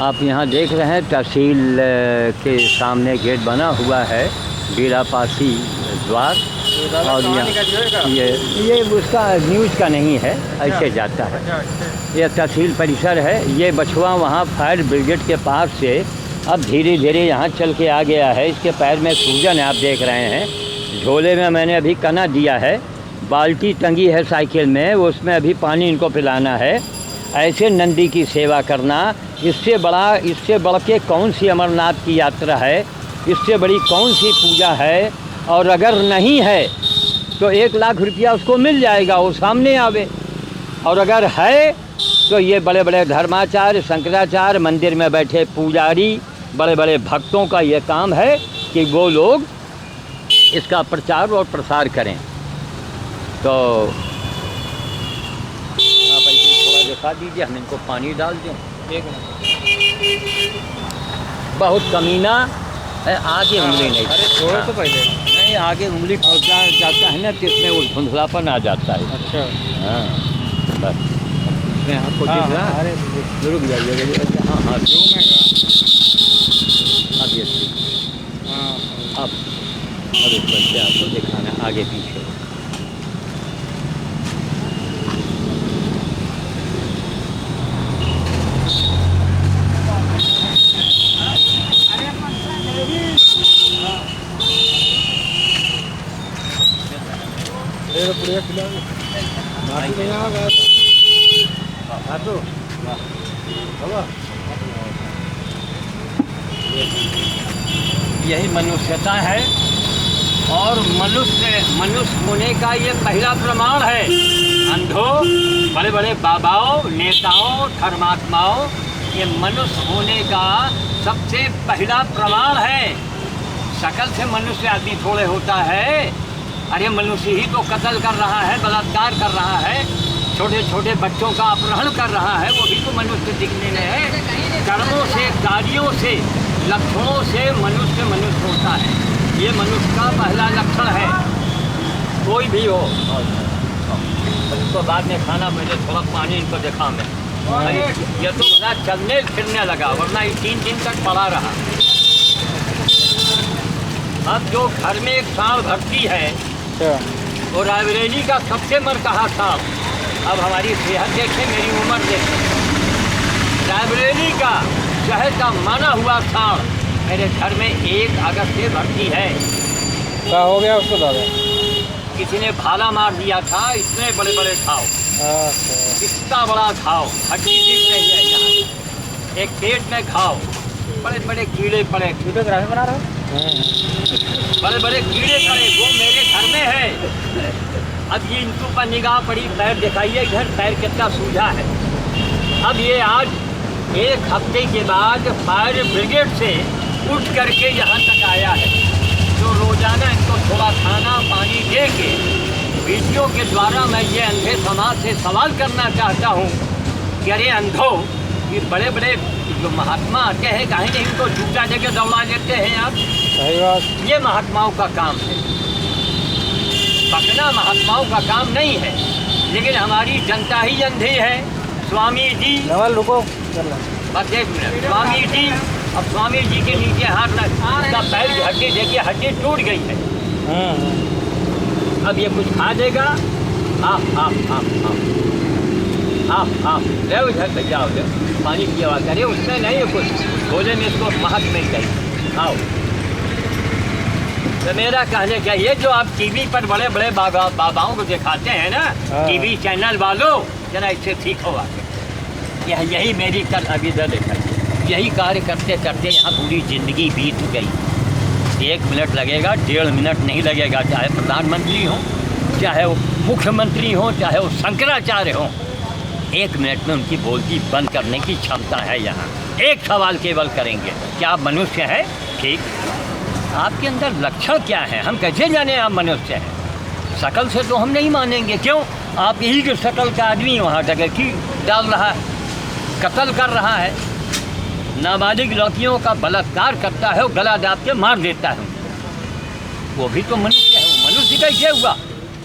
आप यहाँ देख रहे हैं तहसील के सामने गेट बना हुआ है, बीरापासी द्वार। और ये उसका न्यूज़ का नहीं है, ऐसे जाता है। यह तहसील परिसर है। ये बछुआ वहाँ फायर ब्रिगेड के पास से अब धीरे धीरे यहाँ चल के आ गया है। इसके पैर में सूजन है, आप देख रहे हैं। झोले में मैंने अभी कना दिया है, बाल्टी टंगी है साइकिल में, उसमें अभी पानी इनको पिलाना है। ऐसे नंदी की सेवा करना, इससे बढ़ के कौन सी अमरनाथ की यात्रा है, इससे बड़ी कौन सी पूजा है। और अगर नहीं है तो 1 लाख रुपया उसको मिल जाएगा, वो सामने आवे। और अगर है तो ये बड़े बड़े धर्माचार्य, शंकराचार्य, मंदिर में बैठे पुजारी, बड़े बड़े भक्तों का ये काम है कि वो लोग इसका प्रचार और प्रसार करें। तो आप ऐसे थोड़ा दिखा दीजिए, हम इनको पानी डाल दें। एक मिनट, बहुत कमीना है, आगे उंगली नहीं। अरे छोड़ो तो पहले। नहीं, आगे उंगली फंस जाता है ना, तो इसमें वो धुंधलापन आ जाता है। अच्छा, हाँ बस इसमें आपको दिख रहा है। अरे रुक जाइएगा। हाँ हाँ, जो मैं अब ये हाँ, अब इस पर से आपको दिखाना आगे पीछे। पूरा खिला यही मनुष्यता है। और मनुष्य होने का ये पहला प्रमाण है। अंधों, बड़े बड़े बाबाओं, नेताओं, धर्मात्माओं, ये मनुष्य होने का सबसे पहला प्रमाण है। शकल से मनुष्य आदमी थोड़े होता है। अरे मनुष्य ही तो कत्ल कर रहा है, बलात्कार कर रहा है, छोटे छोटे बच्चों का अपहरण कर रहा है, वो भी तो मनुष्य दिखने में है। कर्मों से, कार्यों से, लक्षणों से मनुष्य होता है। ये मनुष्य का पहला लक्षण है, कोई भी हो। इसको बाद में खाना, पहले थोड़ा पानी इनको देखा मैं। अरे ये तो बड़ा चलने फिरने लगा, वरना ये 3 दिन तक पड़ा रहा। अब जो घर में एक सांड भरती है, और रायबरेली का सबसे मरकहा सांप। अब हमारी सेहत देखें, मेरी उम्र देखें। रायबरेली का शहर का माना हुआ सांड मेरे घर में 1 अगस्त से भर्ती है। क्या हो गया उसको दादा? किसी ने भाला मार दिया था। इतने बड़े बड़े घाव, इतना बड़ा घाव, हड्डी दिख रही है यहाँ। एक पेट में घाव, बड़े बड़े कीड़े पड़े। वीडियोग्राफी बना रहे हो? बड़े बड़े कीड़े पड़े, वो मेरे घर में है। अब ये इनको पर निगाह पड़ी, पैर दिखाइए इधर, पैर कितना सूझा है। अब ये आज 1 हफ्ते के बाद फायर ब्रिगेड से उठ करके यहाँ तक आया है। तो रोज़ाना इनको थोड़ा खाना पानी दे के वीडियो के द्वारा मैं ये अंधे समाज से सवाल करना चाहता हूँ कि अरे अंधों, ये बड़े बड़े जो महात्मा आते हैं, कहीं नहीं इनको झूठा जगह दौड़ा लेते हैं आप। सही बात। ये महात्माओं का काम है, पकना महात्माओं का काम नहीं है। लेकिन हमारी जनता ही अंधी है। स्वामी जी, रुको बस 1 मिनट। स्वामी जी, अब स्वामी जी के नीचे हाथ उसका पैर की हड्डी देखिए, हड्डी टूट गई है। अब ये कुछ खा देगा। आप ले उधर भैया, उधर पानी की आवाज़ करे, उसमें नहीं है कुछ, भोले में इसको महक मिल गई। आओ, तो मेरा कहने का ये, जो आप टीवी पर बड़े बड़े बाबाओं को दिखाते हैं ना, टीवी चैनल वालों, जरा इससे सीखो आके। यही मेरी कल अभी देखा, यही कार्य करते करते यहाँ पूरी ज़िंदगी बीत गई। 1 मिनट लगेगा, 1.5 मिनट नहीं लगेगा। चाहे प्रधानमंत्री हो, चाहे वो मुख्यमंत्री हो, चाहे वो शंकराचार्य हो, 1 मिनट में उनकी बोलती बंद करने की क्षमता है यहाँ। एक सवाल केवल करेंगे, क्या आप मनुष्य हैं? ठीक, आपके अंदर लक्षण क्या है? हम कैसे जाने आप मनुष्य हैं? शकल से तो हम नहीं मानेंगे। क्यों? आप यही जो शकल का आदमी वहाँ डकैती डाल रहा है, कत्ल कर रहा है, नाबालिग लड़कियों का बलात्कार करता है, वो गला दाब के मार देता है, वो भी तो मनुष्य है। वो मनुष्य कैसे हुआ?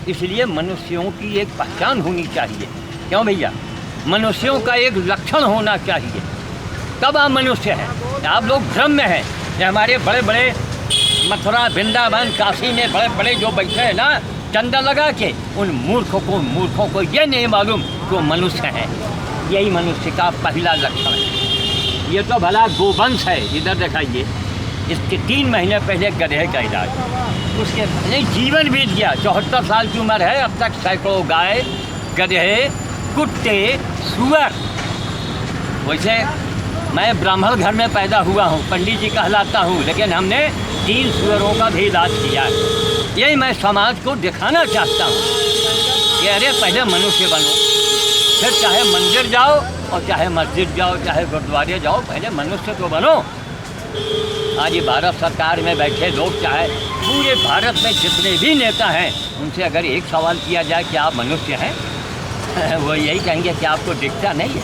इसलिए मनुष्यों की एक पहचान होनी चाहिए। क्यों भैया? मनुष्यों का एक लक्षण होना चाहिए। तब आप मनुष्य हैं। आप लोग भ्रम में हैं। ये हमारे बड़े बड़े मथुरा, वृंदावन, काशी में बड़े बड़े जो बैठे हैं ना चंदा लगा के, उन मूर्खों को ये नहीं मालूम कि वो मनुष्य हैं। यही मनुष्य का पहला लक्षण है। ये तो भला गोवंश है, इधर दिखाइए। इसके 3 महीने पहले गधे का इलाज, उसके पहले जीवन बीत गया। 74 साल की उम्र है, अब तक सैकड़ों गाय, गधे, कुत्ते, सुअर। वैसे मैं ब्राह्मण घर में पैदा हुआ हूँ, पंडित जी कहलाता हूँ, लेकिन हमने 3 सुअरों का भी इलाज किया है। यही मैं समाज को दिखाना चाहता हूँ कि अरे पहले मनुष्य बनो, फिर चाहे मंदिर जाओ और चाहे मस्जिद जाओ, चाहे गुरुद्वारे जाओ, पहले मनुष्य तो बनो। आज ये भारत सरकार में बैठे लोग, चाहे पूरे भारत में जितने भी नेता हैं, उनसे अगर एक सवाल किया जाए कि आप मनुष्य हैं, वो यही कहेंगे कि आपको दिखता नहीं है।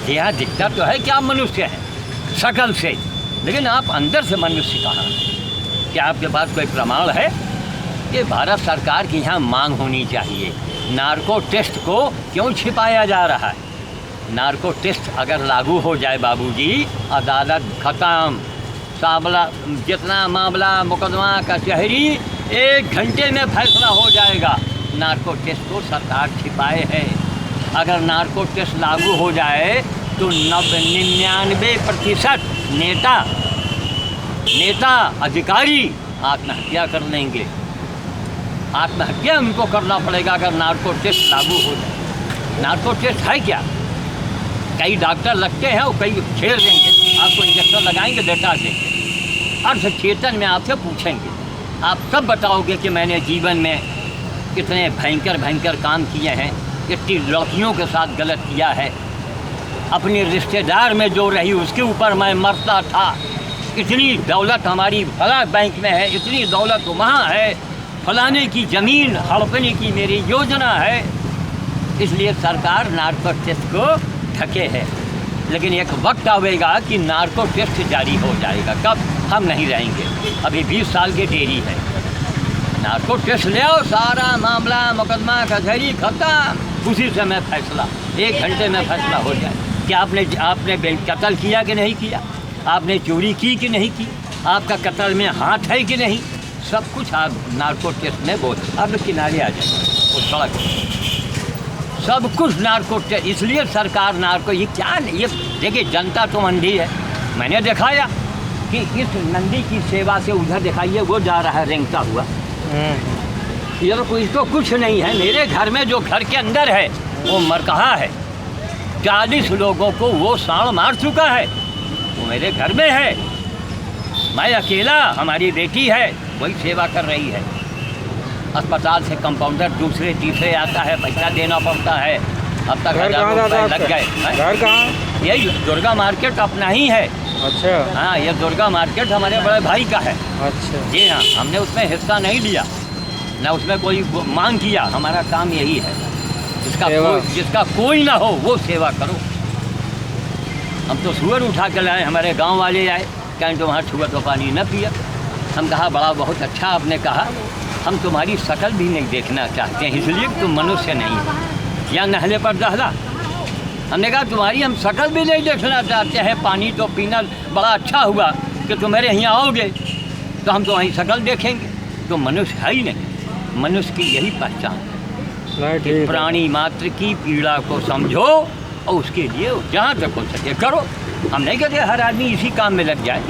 यहाँ दिखता तो है कि आप मनुष्य हैं शकल से, लेकिन आप अंदर से मनुष्य कहाँ हैं? क्या आपके पास कोई प्रमाण है? कि भारत सरकार की यहाँ मांग होनी चाहिए। नार्को टेस्ट को क्यों छिपाया जा रहा है? नार्को टेस्ट अगर लागू हो जाए बाबूजी, अदालत खत्म, सामला जितना मामला, मुकदमा, कचहरी 1 घंटे में फैसला हो जाएगा। नार्को टेस्ट को सरकार छिपाए है। अगर नार्को टेस्ट लागू हो जाए तो 99% नेता अधिकारी आत्महत्या कर लेंगे। आत्महत्या उनको करना पड़ेगा अगर नार्को टेस्ट लागू हो जाए। नार्को टेस्ट है क्या? कई डॉक्टर लगते हैं और कई छेड़ देंगे, आपको इंजेक्शन लगाएंगे, डेटा देंगे। अर्थ चेतन में आपसे पूछेंगे, आप सब बताओगे कि मैंने जीवन में कितने भयंकर काम किए हैं, कितनी लड़कियों के साथ गलत किया है, अपने रिश्तेदार में जो रही उसके ऊपर मैं मरता था, इतनी दौलत हमारी फला बैंक में है, इतनी दौलत वहाँ है, फलाने की ज़मीन हड़पने की मेरी योजना है। इसलिए सरकार नार्को टेस्ट को ढके है। लेकिन एक वक्त आएगा कि नार्को टेस्ट जारी हो जाएगा। कब? हम नहीं रहेंगे, अभी 20 साल की देरी है। नार्को टेस्ट ले आओ, सारा मामला, मुकदमा, कचहरी खत्म, उसी समय फैसला, 1 घंटे में फैसला हो जाए कि आपने कत्ल किया कि नहीं किया, आपने चोरी की कि नहीं की, आपका कत्ल में हाथ है कि नहीं, सब कुछ आप नार्को टेस्ट में बोल। अब किनारे आ जाए उस सड़क, सब कुछ नार्को टेस्ट। इसलिए सरकार नार्को, ये क्या, ये देखिए जनता तो अंधी है। मैंने दिखाया कि इस नंदी की सेवा से उधर दिखाइए, वो जा रहा है रेंगता हुआ। ये तो इसको कुछ नहीं है। मेरे घर में जो घर के अंदर है वो मरकहा है, 40 लोगों को वो साड़ मार चुका है, वो मेरे घर में है। मैं अकेला, हमारी बेटी है, वही सेवा कर रही है। अस्पताल से कंपाउंडर दूसरे तीसरे आता है, पैसा देना पड़ता है। अब तक 1000 रुपये लग गए। घर कहाँ? यही दुर्गा मार्केट अपना ही है। अच्छा। हाँ, ये दुर्गा मार्केट हमारे बड़े भाई का है। अच्छा जी हाँ, हमने उसमें हिस्सा नहीं लिया, ना उसमें कोई मांग किया। हमारा काम यही है, जिसका कोई ना हो वो सेवा करो। हम तो सुअर उठा के लाए, हमारे गांव वाले आए, कहें तो वहाँ छुआ तो पानी न पिया। हम कहा बड़ा बहुत अच्छा आपने कहा, हम तुम्हारी शकल भी नहीं देखना चाहते हैं, इसलिए तुम मनुष्य नहीं हो। या नहले पर दहला, हमने कहा तुम्हारी हम शकल भी नहीं देखना चाहते हैं, पानी तो पीना बड़ा अच्छा हुआ कि तुम मेरे यहाँ आओगे तो हम तुम्हारी शकल देखेंगे। तो मनुष्य है ही नहीं। मनुष्य की यही पहचान है कि प्राणी मात्र की पीड़ा को समझो और उसके लिए जहाँ तक हो सके करो। हम नहीं कहते हर आदमी इसी काम में लग जाए,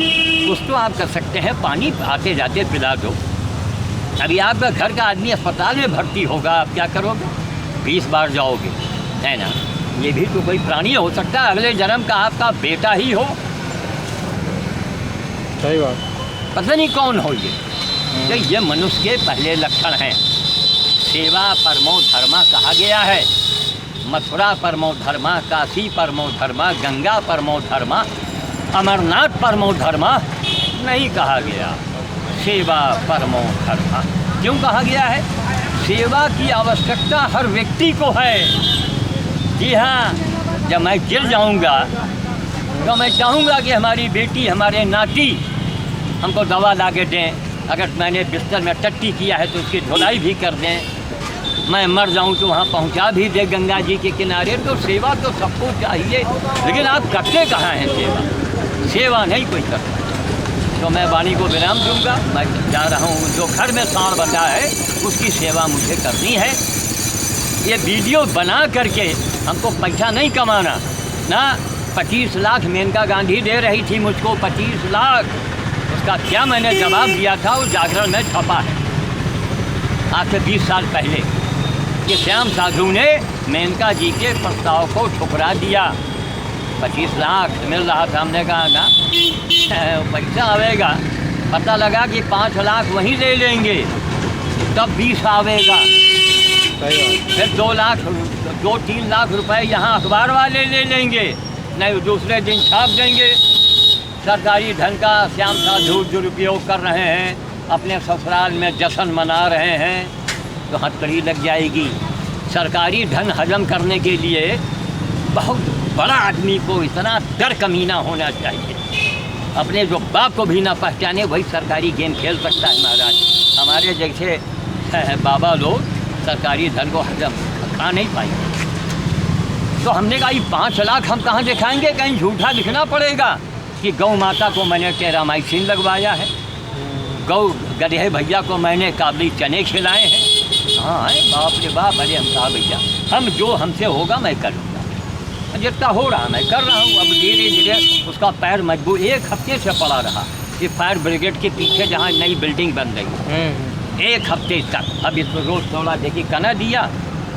कुछ तो आप कर सकते हैं, पानी आते जाते पिला दो। अभी आपका घर का आदमी अस्पताल में भर्ती होगा, आप क्या करोगे? 20 बार जाओगे, है ना? ये भी तो कोई प्राणी हो सकता है, अगले जन्म का आपका बेटा ही हो। सही बात। पता नहीं कौन हो ये। तो ये मनुष्य के पहले लक्षण हैं। सेवा परमो धर्मा कहा गया है। मथुरा परमो धर्मा, काशी परमो धर्मा, गंगा परमो धर्मा, अमरनाथ परमो धर्मा नहीं कहा गया। सेवा परमो धर्मा क्यों कहा गया है? सेवा की आवश्यकता हर व्यक्ति को है। जी हाँ, जब मैं गिर जाऊंगा तो मैं चाहूँगा कि हमारी बेटी, हमारे नाती हमको दवा ला के दें। अगर मैंने बिस्तर में टट्टी किया है तो उसकी धुलाई भी कर दें। मैं मर जाऊं तो वहाँ पहुँचा भी दे गंगा जी के किनारे। तो सेवा तो सबको चाहिए, लेकिन आप करते कहाँ हैं सेवा? सेवा नहीं कोई करता। तो मैं वाणी को विराम दूंगा। मैं जा रहा हूँ, जो घर में सांड बचा है उसकी सेवा मुझे करनी है। ये वीडियो बना करके हमको पैसा नहीं कमाना ना। 25 लाख मेनका गांधी दे रही थी मुझको, 25 लाख। उसका क्या मैंने जवाब दिया था, वो जागरण में छपा है आज से 20 साल पहले कि श्याम साधु ने मेनका जी के प्रस्ताव को ठुकरा दिया। 25 लाख मिल रहा था, हमने कहा ना पैसा आवेगा। पता लगा कि 5 लाख वहीं ले लेंगे, तब 20 आवेगा। फिर 2-3 लाख रुपए यहाँ अखबार वाले ले लेंगे, नहीं दूसरे दिन छाप देंगे। सरकारी धन का श्याम साधु दुरुपयोग कर रहे हैं, अपने ससुराल में जश्न मना रहे हैं, तो हथकड़ी लग जाएगी। सरकारी धन हजम करने के लिए बहुत बड़ा आदमी को इतना डर कमीना होना चाहिए। अपने जो बाप को भी ना पहचाने वही सरकारी गेम खेल सकता है महाराज। हमारे जैसे बाबा लोग सरकारी धन को हजम खा नहीं पाएंगे। तो हमने कहा ये 5 लाख हम कहाँ दिखाएंगे, कहीं झूठा लिखना पड़ेगा कि गौ माता को मैंने टेरामाइसिन लगवाया है, गौ गधे भैया को मैंने काबली चने खिलाए हैं। हाँ बाप रे बाप, अरे हम कहा भैया हम जो हमसे होगा मैं करूँगा, जितना हो रहा मैं कर रहा हूँ। अब धीरे धीरे उसका पैर मजबूत, 1 हफ्ते से पड़ा रहा कि फायर ब्रिगेड के पीछे जहाँ नई बिल्डिंग बन रही, 1 हफ्ते तक। अब इसको रोज़ थोड़ा देखिए कना दिया,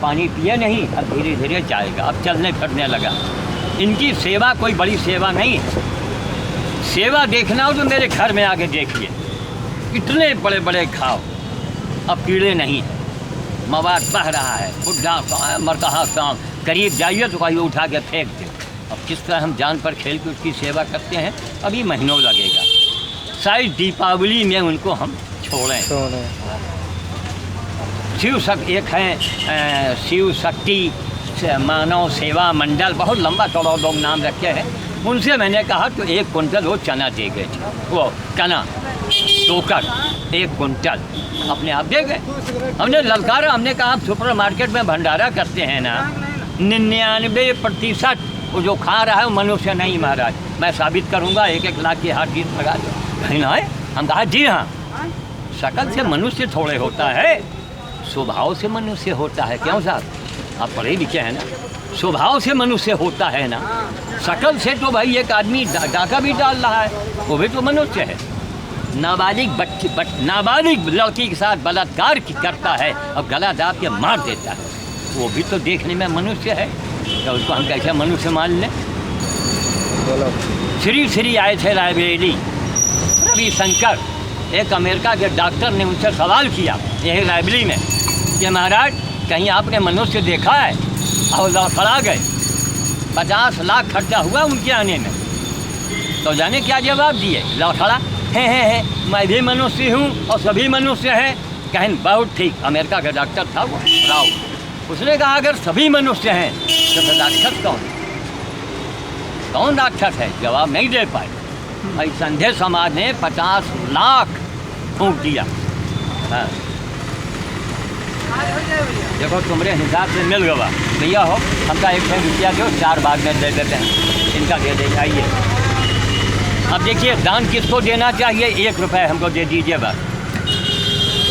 पानी पिए नहीं, अब धीरे धीरे जाएगा, अब चलने फिरने लगा। इनकी सेवा कोई बड़ी सेवा नहीं है। सेवा देखना हो तो मेरे घर में आके देखिए, इतने बड़े बड़े घाव, अब कीड़े नहीं हैं, मवाद बह रहा है, बुढ़ा मरतहा शाम करीब जाइए तो कहीं उठा के फेंक दे। अब किस तरह हम जान पर खेल के उसकी सेवा करते हैं, अभी महीनों लगेगा। शायद दीपावली में उनको हम छोड़ें। एक हैं शिव शक्ति मानव सेवा मंडल, बहुत लंबा चौड़ा लोग नाम रखे हैं। उनसे मैंने कहा तो 1 कुंटल वो चना दे गए थे, वो चना टोकर 1 कुंटल अपने आप दे गए। हमने ललकारा, हमने कहा आप सुपर मार्केट में भंडारा करते हैं ना, 99% वो जो खा रहा है वो मनुष्य नहीं महाराज। मैं साबित करूंगा, 1-1 लाख की हाथ जीत लगा दो। कहीं ना है, हम कहा जी हाँ, शकल से मनुष्य थोड़े होता है, स्वभाव से मनुष्य होता है। क्यों साहब, आप पढ़े लिखे हैं ना, स्वभाव से मनुष्य होता है ना। शकल से तो भाई एक आदमी डाका भी डाल रहा है, वो भी तो मनुष्य है। नाबालिग लड़की के साथ बलात्कार करता है और गला दाब के मार देता है, वो भी तो देखने में मनुष्य है। तो उसको हम कैसे मनुष्य मान लें। श्री आए थे रायबरेली, रविशंकर, एक अमेरिका के डॉक्टर ने उनसे सवाल किया यही रायबरेली में कि महाराज कहीं आपने मनुष्य देखा है, और लड़खड़ा गए। 50 लाख खर्चा हुआ उनके आने में। तो जाने क्या जवाब दिए, लड़खड़ा है मैं भी मनुष्य हूँ और सभी मनुष्य हैं। कहें बहुत ठीक, अमेरिका का डॉक्टर था वो राव, उसने कहा अगर सभी मनुष्य हैं तो फिर राक्षस कौन राक्षस है, जवाब नहीं दे पाए। भाई संध्या समाज ने 50 लाख फूंक दिया। हाँ देखो तुम्हारे हिसाब से मिल गया भैया, हो हमका 1 रुपया दो, 4 भाग में दे देते हैं, इनका दे दे जाइए। अब देखिए दान किसको देना चाहिए, 1 रुपये हमको दे दीजिए बस।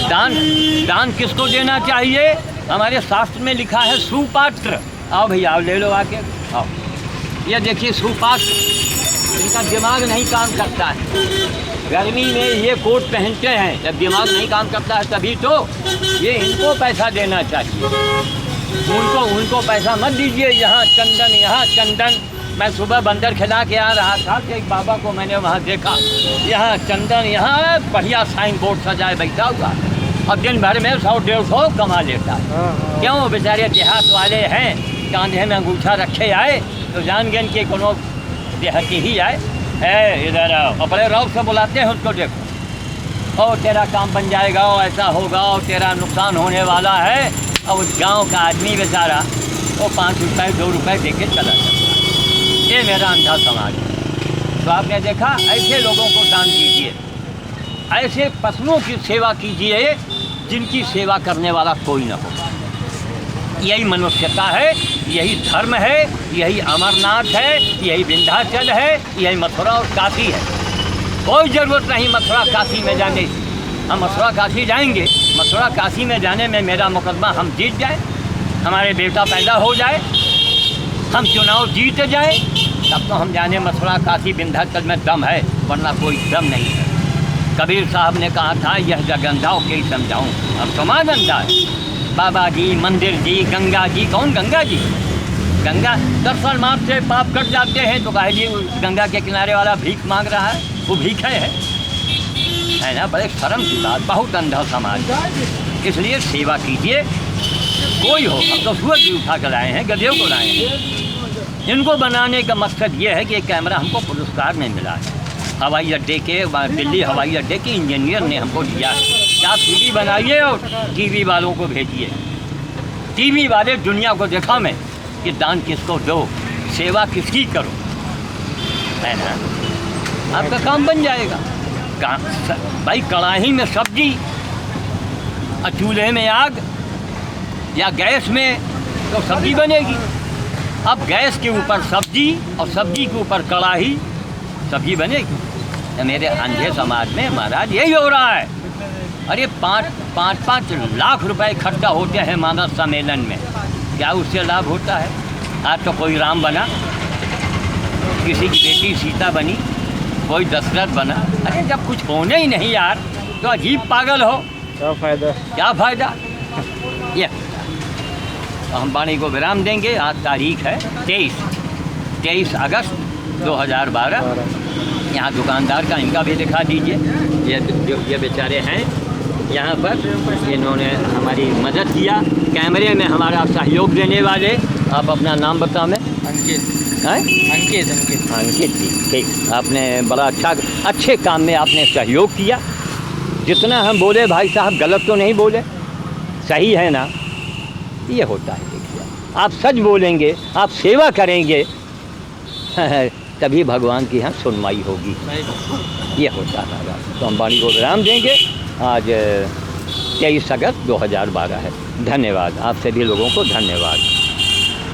दान किसको देना चाहिए, हमारे शास्त्र में लिखा है सुपात्र। आओ भैया आओ, ले लो आके आओ। ये देखिए सुपात्र, इनका दिमाग नहीं काम करता है। गर्मी में ये कोट पहनते हैं, जब दिमाग नहीं काम करता है तभी तो ये इनको पैसा देना चाहिए। उनको पैसा मत दीजिए। यहाँ चंदन, मैं सुबह बंदर खिला के आ रहा था कि एक बाबा को मैंने वहाँ देखा, यहाँ चंदन, यहाँ बढ़िया साइन बोर्ड सजाए बैठा हुआ, अब दिन भर में 100-150 कमा लेता है। क्यों, बेचारे देहात वाले हैं, कांधे में अंगूठा रखे आए तो जान गए कि कोनो देहाती ही आए है, इधर अपने रौब से बुलाते हैं उसको, देखो और तेरा काम बन जाएगा, और ऐसा होगा, और तेरा नुकसान होने वाला है। और उस गाँव का आदमी बेचारा वो 5 रुपये 2 रुपये दे के चला जाता है। ये मेरा अंधा समाज है। तो आपने देखा, ऐसे लोगों को दान कीजिए, ऐसे पशुओं की सेवा कीजिए जिनकी सेवा करने वाला कोई ना हो। यही मनुष्यता है, यही धर्म है, यही अमरनाथ है, यही विंध्याचल है, यही मथुरा और काशी है। कोई ज़रूरत नहीं मथुरा काशी में जाने की। हम मथुरा काशी जाएंगे, मथुरा काशी में जाने में मेरा मुकदमा हम जीत जाए, हमारे बेटा पैदा हो जाए, हम चुनाव जीत जाए, तब तो हम जाने मथुरा काशी विंध्याचल में दम है, वरना कोई दम नहीं है। कबीर साहब ने कहा था यह जगंधाओं के ही समझाऊँ, अब समान अंधा है। बाबा जी, मंदिर जी, गंगा जी, कौन गंगा जी? गंगा दर्शन मात्र से पाप कट जाते हैं, तो कहे जी गंगा के किनारे वाला भीख मांग रहा है, वो भीखे है ना। बड़े शर्म की बात, बहुत अंधा समाज। इसलिए सेवा कीजिए, कोई हो। हम तो सूरज भी उठा कर लाए हैं, गधेयों को लाए हैं। इनको बनाने का मकसद ये है कि कैमरा हमको पुरस्कार नहीं मिला है, हवाई अड्डे के, दिल्ली हवाई अड्डे के इंजीनियर ने हमको दिया है। क्या सीडी बनाइए और टीवी वालों को भेजिए, टीवी वाले दुनिया को देखा मैं कि दान किसको दो, सेवा किसकी करो, है ना। आपका काम बन जाएगा। भाई कढ़ाई में सब्जी और चूल्हे में आग या गैस में तो सब्जी बनेगी। अब गैस के ऊपर सब्जी और सब्जी के ऊपर कढ़ाई, सब्जी बनेगी। तो मेरे अंधे समाज में महाराज यही हो रहा है। अरे 5 लाख रुपए खर्चा होते हैं मानव सम्मेलन में, क्या उससे लाभ होता है? आज तो कोई राम बना, किसी की बेटी सीता बनी, कोई दशरथ बना। अरे जब कुछ होने ही नहीं यार, तो अजीब पागल हो, क्या फ़ायदा? क्या फ़ायदा? ये तो हम वाणी को विराम देंगे। आज तारीख है 23 अगस्त 2012। यहाँ दुकानदार का इनका भी दिखा दीजिए। ये बेचारे हैं यहाँ पर, इन्होंने हमारी मदद किया, कैमरे में हमारा सहयोग देने वाले। आप अपना नाम बताओ। मैं अंकित। हैं? अंकित जी, ठीक। आपने बड़ा अच्छे काम में आपने सहयोग किया। जितना हम बोले भाई साहब गलत तो नहीं बोले, सही है ना। ये होता है, देखिए आप सच बोलेंगे, आप सेवा करेंगे तभी भगवान की यहाँ सुनवाई होगी। ये होता है। तो हम वाणी को विराम देंगे। आज 23 अगस्त 2012 है। धन्यवाद, आप सभी लोगों को धन्यवाद।